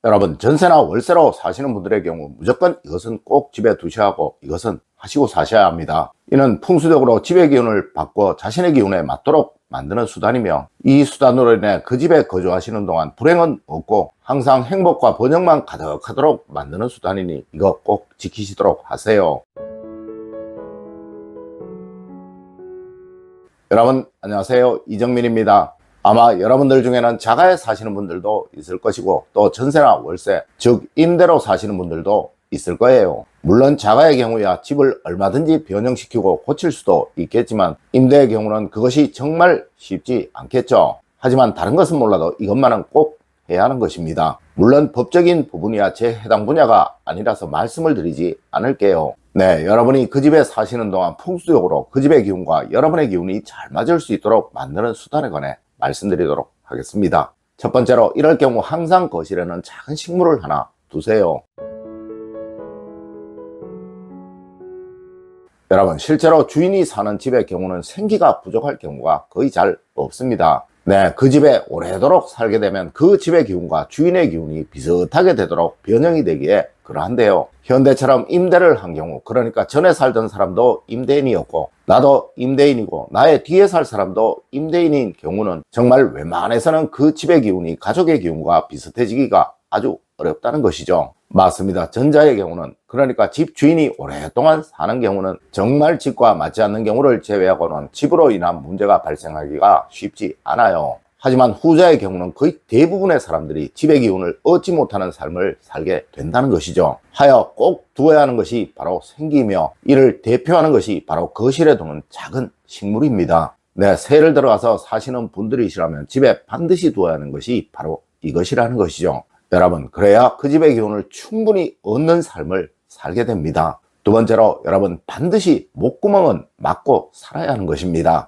여러분, 전세나 월세로 사시는 분들의 경우 무조건 이것은 꼭 집에 두셔야 하고 이것은 하시고 사셔야 합니다. 이는 풍수적으로 집의 기운을 바꿔 자신의 기운에 맞도록 만드는 수단이며, 이 수단으로 인해 그 집에 거주하시는 동안 불행은 없고 항상 행복과 번영만 가득하도록 만드는 수단이니 이거 꼭 지키시도록 하세요. 여러분 안녕하세요, 이정민입니다. 아마 여러분들 중에는 자가에 사시는 분들도 있을 것이고, 또 전세나 월세, 즉 임대로 사시는 분들도 있을 거예요. 물론 자가의 경우야 집을 얼마든지 변형시키고 고칠 수도 있겠지만, 임대의 경우는 그것이 정말 쉽지 않겠죠. 하지만 다른 것은 몰라도 이것만은 꼭 해야 하는 것입니다. 물론 법적인 부분이야 제 해당 분야가 아니라서 말씀을 드리지 않을게요. 네, 여러분이 그 집에 사시는 동안 풍수적으로 그 집의 기운과 여러분의 기운이 잘 맞을 수 있도록 만드는 수단에 관해 말씀드리도록 하겠습니다. 첫 번째로, 이럴 경우 항상 거실에는 작은 식물을 하나 두세요. 여러분, 실제로 주인이 사는 집의 경우는 생기가 부족할 경우가 거의 잘 없습니다. 네, 그 집에 오래도록 살게 되면 그 집의 기운과 주인의 기운이 비슷하게 되도록 변형이 되기에 그러한데요. 현대처럼 임대를 한 경우, 그러니까 전에 살던 사람도 임대인이었고 나도 임대인이고 나의 뒤에 살 사람도 임대인인 경우는 정말 웬만해서는 그 집의 기운이 가족의 기운과 비슷해지기가 아주 어렵다는 것이죠. 맞습니다. 전자의 경우는, 그러니까 집 주인이 오랫동안 사는 경우는 정말 집과 맞지 않는 경우를 제외하고는 집으로 인한 문제가 발생하기가 쉽지 않아요. 하지만 후자의 경우는 거의 대부분의 사람들이 집의 기운을 얻지 못하는 삶을 살게 된다는 것이죠. 하여 꼭 두어야 하는 것이 바로 생기며, 이를 대표하는 것이 바로 거실에 두는 작은 식물입니다. 네, 새를 들어가서 사시는 분들이시라면 집에 반드시 두어야 하는 것이 바로 이것이라는 것이죠. 여러분, 그래야 그 집의 기운을 충분히 얻는 삶을 살게 됩니다. 두 번째로, 여러분 반드시 목구멍은 막고 살아야 하는 것입니다.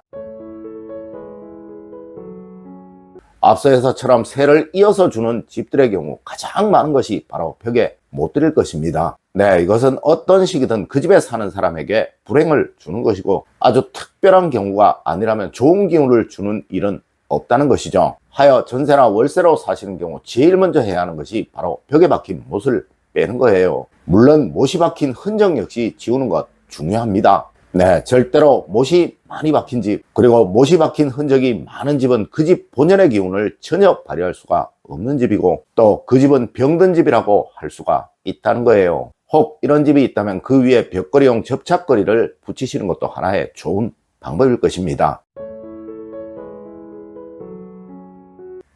앞서에서처럼 새를 이어서 주는 집들의 경우 가장 많은 것이 바로 벽에 못 들일 것입니다. 네, 이것은 어떤 식이든 그 집에 사는 사람에게 불행을 주는 것이고, 아주 특별한 경우가 아니라면 좋은 기운을 주는 일은 없다는 것이죠. 하여 전세나 월세로 사시는 경우 제일 먼저 해야 하는 것이 바로 벽에 박힌 못을 빼는 거예요. 물론 못이 박힌 흔적 역시 지우는 것 중요합니다. 네, 절대로 못이 많이 박힌 집, 그리고 못이 박힌 흔적이 많은 집은 그 집 본연의 기운을 전혀 발휘할 수가 없는 집이고, 또 그 집은 병든 집이라고 할 수가 있다는 거예요. 혹 이런 집이 있다면 그 위에 벽걸이용 접착거리를 붙이시는 것도 하나의 좋은 방법일 것입니다.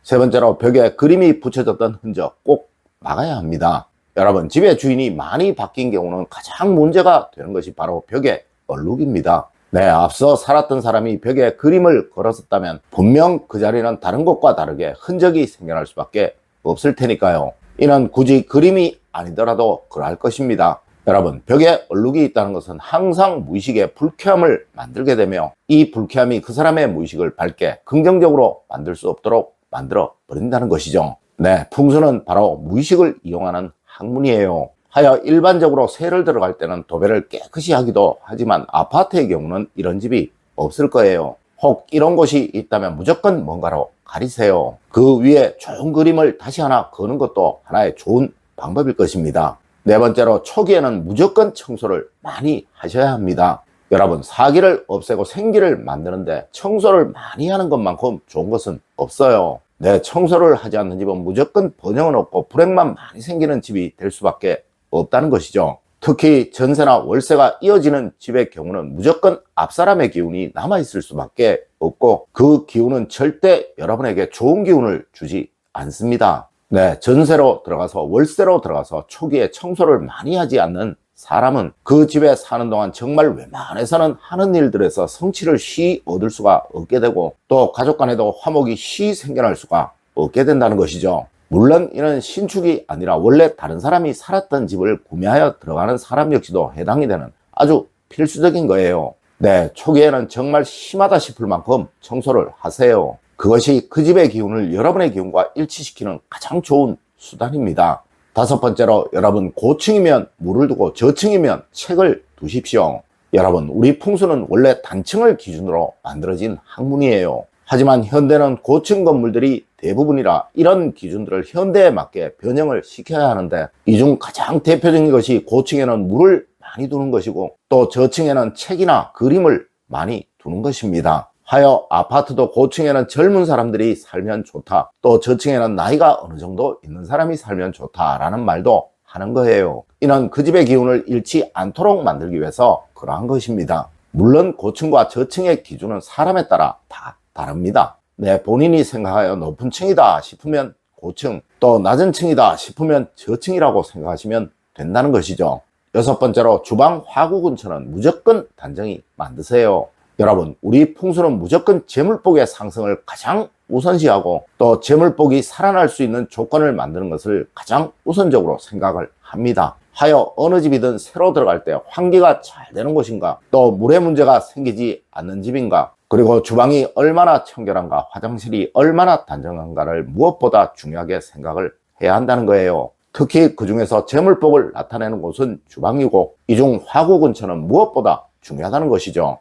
세 번째로, 벽에 그림이 붙여졌던 흔적 꼭 막아야 합니다. 여러분, 집의 주인이 많이 바뀐 경우는 가장 문제가 되는 것이 바로 벽의 얼룩입니다. 네, 앞서 살았던 사람이 벽에 그림을 걸었었다면 분명 그 자리는 다른 곳과 다르게 흔적이 생겨날 수밖에 없을 테니까요. 이는 굳이 그림이 아니더라도 그러할 것입니다. 여러분, 벽에 얼룩이 있다는 것은 항상 무의식에 불쾌함을 만들게 되며, 이 불쾌함이 그 사람의 무의식을 밝게 긍정적으로 만들 수 없도록 만들어 버린다는 것이죠. 네, 풍수는 바로 무의식을 이용하는 학문이에요. 하여 일반적으로 새를 들어갈 때는 도배를 깨끗이 하기도 하지만, 아파트의 경우는 이런 집이 없을 거예요. 혹 이런 곳이 있다면 무조건 뭔가로 가리세요. 그 위에 좋은 그림을 다시 하나 거는 것도 하나의 좋은 방법일 것입니다. 네 번째로, 초기에는 무조건 청소를 많이 하셔야 합니다. 여러분, 사기를 없애고 생기를 만드는데 청소를 많이 하는 것만큼 좋은 것은 없어요. 네, 청소를 하지 않는 집은 무조건 번영은 없고 불행만 많이 생기는 집이 될 수밖에 없다는 것이죠. 특히 전세나 월세가 이어지는 집의 경우는 무조건 앞사람의 기운이 남아있을 수밖에 없고, 그 기운은 절대 여러분에게 좋은 기운을 주지 않습니다. 네, 전세로 들어가서 월세로 들어가서 초기에 청소를 많이 하지 않는 사람은 그 집에 사는 동안 정말 웬만해서는 하는 일들에서 성취를 쉬 얻을 수가 없게 되고, 또 가족 간에도 화목이 쉬 생겨날 수가 없게 된다는 것이죠. 물론 이는 신축이 아니라 원래 다른 사람이 살았던 집을 구매하여 들어가는 사람 역시도 해당이 되는 아주 필수적인 거예요. 네, 초기에는 정말 심하다 싶을 만큼 청소를 하세요. 그것이 그 집의 기운을 여러분의 기운과 일치시키는 가장 좋은 수단입니다. 다섯 번째로, 여러분 고층이면 물을 두고 저층이면 책을 두십시오. 여러분, 우리 풍수는 원래 단층을 기준으로 만들어진 학문이에요. 하지만 현대는 고층 건물들이 대부분이라 이런 기준들을 현대에 맞게 변형을 시켜야 하는데, 이 중 가장 대표적인 것이 고층에는 물을 많이 두는 것이고 또 저층에는 책이나 그림을 많이 두는 것입니다. 하여 아파트도 고층에는 젊은 사람들이 살면 좋다, 또 저층에는 나이가 어느 정도 있는 사람이 살면 좋다라는 말도 하는 거예요. 이는 그 집의 기운을 잃지 않도록 만들기 위해서 그러한 것입니다. 물론 고층과 저층의 기준은 사람에 따라 다 다릅니다. 본인이 생각하여 높은 층이다 싶으면 고층, 또 낮은 층이다 싶으면 저층이라고 생각하시면 된다는 것이죠. 6번째로 주방 화구 근처는 무조건 단정히 만드세요. 여러분, 우리 풍수는 무조건 재물복의 상승을 가장 우선시하고 또 재물복이 살아날 수 있는 조건을 만드는 것을 가장 우선적으로 생각을 합니다. 하여 어느 집이든 새로 들어갈 때 환기가 잘 되는 곳인가, 또 물의 문제가 생기지 않는 집인가, 그리고 주방이 얼마나 청결한가, 화장실이 얼마나 단정한가를 무엇보다 중요하게 생각을 해야 한다는 거예요. 특히 그 중에서 재물복을 나타내는 곳은 주방이고 이 중 화구 근처는 무엇보다 중요하다는 것이죠.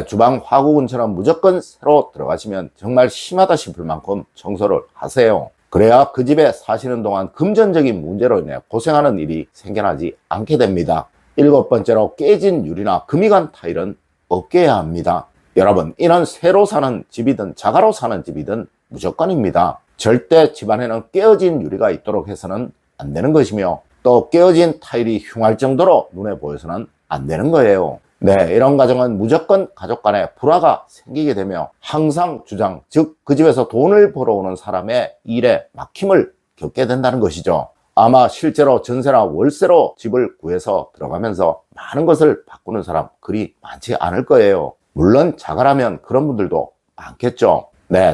주방 화구 근처는 무조건 새로 들어가시면 정말 심하다 싶을 만큼 청소를 하세요. 그래야 그 집에 사시는 동안 금전적인 문제로 인해 고생하는 일이 생겨나지 않게 됩니다. 7번째로 깨진 유리나 금이 간 타일은 없게 해야 합니다. 여러분, 이는 새로 사는 집이든 자가로 사는 집이든 무조건입니다. 절대 집안에는 깨어진 유리가 있도록 해서는 안 되는 것이며, 또 깨어진 타일이 흉할 정도로 눈에 보여서는 안 되는 거예요. 이런 가정은 무조건 가족 간에 불화가 생기게 되며 항상 주장, 즉 그 집에서 돈을 벌어오는 사람의 일에 막힘을 겪게 된다는 것이죠. 아마 실제로 전세나 월세로 집을 구해서 들어가면서 많은 것을 바꾸는 사람 그리 많지 않을 거예요. 물론 자가라면 그런 분들도 많겠죠.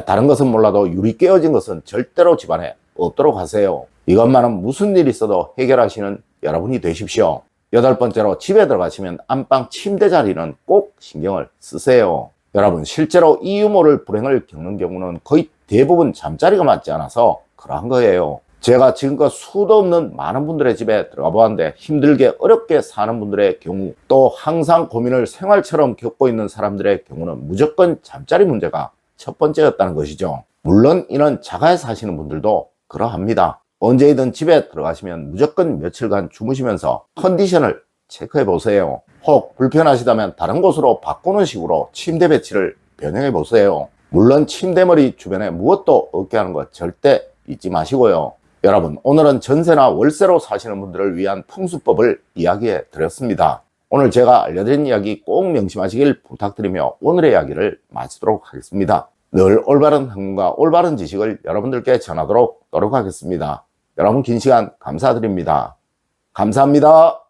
다른 것은 몰라도 유리 깨어진 것은 절대로 집안에 없도록 하세요. 이것만은 무슨 일이 있어도 해결하시는 여러분이 되십시오. 8번째로 집에 들어가시면 안방 침대 자리는 꼭 신경을 쓰세요. 여러분, 실제로 이 유모를 불행을 겪는 경우는 거의 대부분 잠자리가 맞지 않아서 그러한 거예요. 제가 지금껏 수도 없는 많은 분들의 집에 들어가 보았는데 힘들게 어렵게 사는 분들의 경우, 또 항상 고민을 생활처럼 겪고 있는 사람들의 경우는 무조건 잠자리 문제가 첫 번째였다는 것이죠. 물론 이는 자가에 사시는 분들도 그러합니다. 언제든 집에 들어가시면 무조건 며칠간 주무시면서 컨디션을 체크해 보세요. 혹 불편하시다면 다른 곳으로 바꾸는 식으로 침대 배치를 변형해 보세요. 물론 침대머리 주변에 무엇도 없게 하는 것 절대 잊지 마시고요. 여러분, 오늘은 전세나 월세로 사시는 분들을 위한 풍수법을 이야기해 드렸습니다. 오늘 제가 알려드린 이야기 꼭 명심하시길 부탁드리며 오늘의 이야기를 마치도록 하겠습니다. 늘 올바른 학문과 올바른 지식을 여러분들께 전하도록 노력하겠습니다. 여러분, 긴 시간 감사드립니다. 감사합니다.